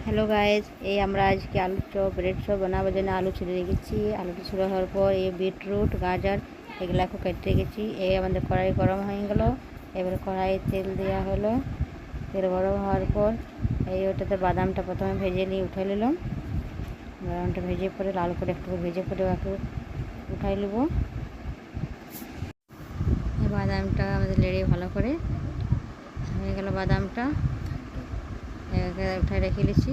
Hello guys, এই আমরা আজকে আলুর চপ ব্রেড চপ বানাবার জন্য আলু ছিঁড়ে রেখেছি। আলুটা ছিঁড়ে হওয়ার পর এই বিটরুট গাজর এগুলাকে কেটে রেখেছি। এই আমাদের কড়াই গরম হয়ে গেল। এবারে কড়াইয়ে তেল দেওয়া হলো। তেল গরম হওয়ার পর এই ওটাতে বাদামটা প্রথমে ভেজে নিয়ে উঠে নিলাম। বাদামটা ভেজে পরে লাল করে একটু ভেজে পরে ওকে উঠাই নেব। এই বাদামটা আমাদের লেড়ে ভালো করে হয়ে গেল। বাদামটা উঠায় রেখে নিয়েছি।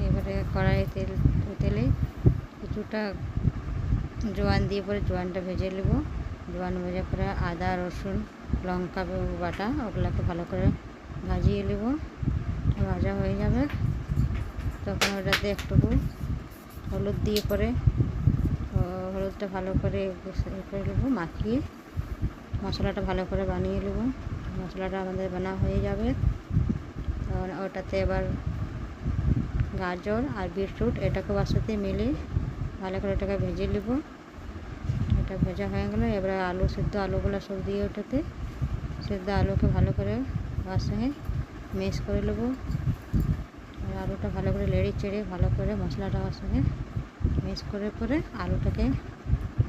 এবারে কড়াই তেলে কিছুটা জোয়ান দিয়ে পরে জোয়ানটা ভেজে নেব। জোয়ান ভেজে পরে আদা রসুন লঙ্কা বাটা ওগুলোকে ভালো করে ভাজিয়ে নেব। ভাজা হয়ে যাবে তখন ওটাতে একটুকু হলুদ দিয়ে পরে হলুদটা ভালো করে নেব, মাখিয়ে মশলাটা ভালো করে বানিয়ে নেব। মশলাটা আমাদের বানা হয়ে যাবে তখন ওটাতে এবার গাজর আর বিটরুট এটাকে ওর সাথে মিলে ভালো করে এটাকে ভেজে নেব। এটা ভেজা হয়ে গেলো। এবারে আলু সেদ্ধ আলুগুলো সব দিয়ে ওটাতে সেদ্ধ আলুকে ভালো করে ওর সঙ্গে মিক্স করে নেব। আলুটা ভালো করে নেড়ে চেড়ে ভালো করে মশলাটা ওর সঙ্গে মিক্স করে পরে আলুটাকে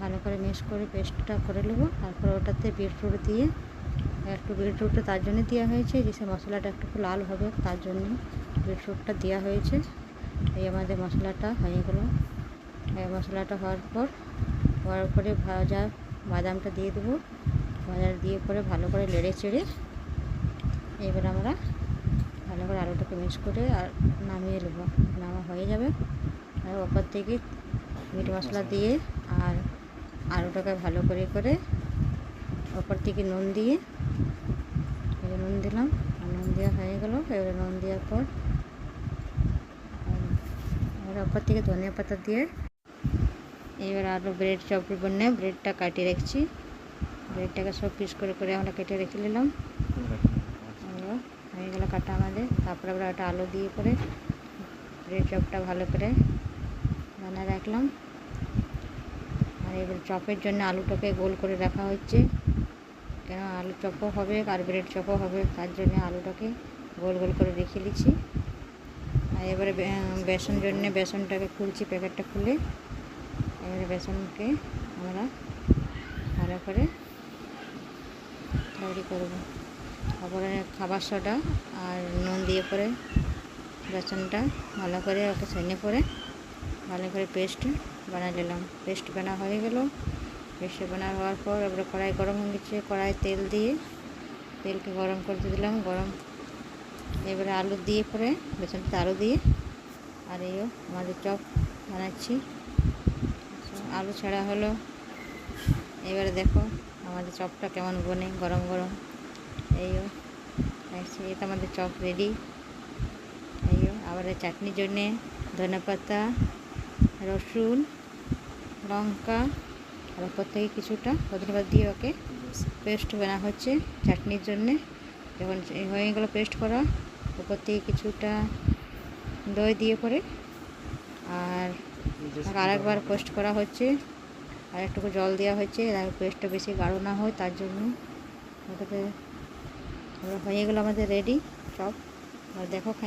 ভালো করে মিক্স করে পেস্টটা করে নেব। তারপর ওটাতে বিটরুট দিয়ে একটু বিটরুটটা তার জন্য দেওয়া হয়েছে যে সে মশলাটা একটু লাল হবে, তার জন্য বিটরুটটা দেওয়া হয়েছে। এই আমাদের মশলাটা হয়ে গেল। এই মশলাটা হওয়ার পরে ভাজা বাদামটা দিয়ে দেবো। বাদাম দিয়ে পরে ভালো করে নেড়ে চেড়ে এবার আমরা ভালো করে আলুটাকে মিক্স করে আর নামিয়ে নেব। নামা হয়ে যাবে। আর ওপর থেকে মিট মশলা দিয়ে আর আলুটাকে ভালো করে ওপর থেকে নুন দিয়ে নুন দিলাম। আর নুন দেওয়া হয়ে গেল। এবারে নুন দেওয়ার পর ওপর থেকে ধনিয়া পাতা দিয়ে এবার আলু ব্রেড চপের জন্য ব্রেডটা কাটিয়ে রাখছি। ব্রেডটাকে সব পিস করে আমরা কেটে রেখে নিলাম। হয়ে গেল কাটা আমাদের। তারপরে আমরা একটা আলু দিয়ে করে ব্রেড চপটা ভালো করে বানিয়ে রাখলাম। আর এবার চপের জন্য আলুটাকে গোল করে রাখা হচ্ছে, কেন আলু চপও হবে আর ব্রেড চপও হবে, তার জন্য আলুটাকে গোল গোল করে রেখে দিচ্ছি। আর এবারে বেসন জন্য বেসনটাকে খুলছি, প্যাকেটটা খুলে এবারে বেসনকে আমরা ভালো করে তৈরি করব। তারপরে খাবার সোডা আর নুন দিয়ে পরে বেসনটা ভালো করে ওকে ছেনে পরে ভালো করে পেস্ট বানিয়ে নিলাম। পেস্ট বানা হয়ে গেল। পেস্ট বানা হওয়ার পর এবারে কড়াই গরম হয়ে গেছে। কড়াই তেল দিয়ে তেলকে গরম করতে দিলাম। গরম এবারে আলু দিয়ে পরে বেসনটা আলু দিয়ে আর এইও আমাদের চপ বানাচ্ছি। আলু ছাড়া হলো। এবারে দেখো আমাদের চপটা কেমন বনে গরম গরম। এইও এটা আমাদের চপ রেডি। এইও আবার চাটনির জন্যে ধনেপাতা রসুন লঙ্কা আর ওপর থেকে কিছুটা ধনেপাতা দিয়ে ওকে পেস্ট বানা হচ্ছে চাটনির জন্যে। যখন হয়ে গেলো পেস্ট করা, ওপর থেকে কিছুটা দই দিয়ে পরে আর আরেকবার পেস্ট করা হচ্ছে। আর একটুকু জল দেওয়া হচ্ছে পেস্টটা বেশি গাঢ় না হয়, তার জন্য ওটাতে হয়ে গেলো আমাদের রেডি চপ। আর দেখো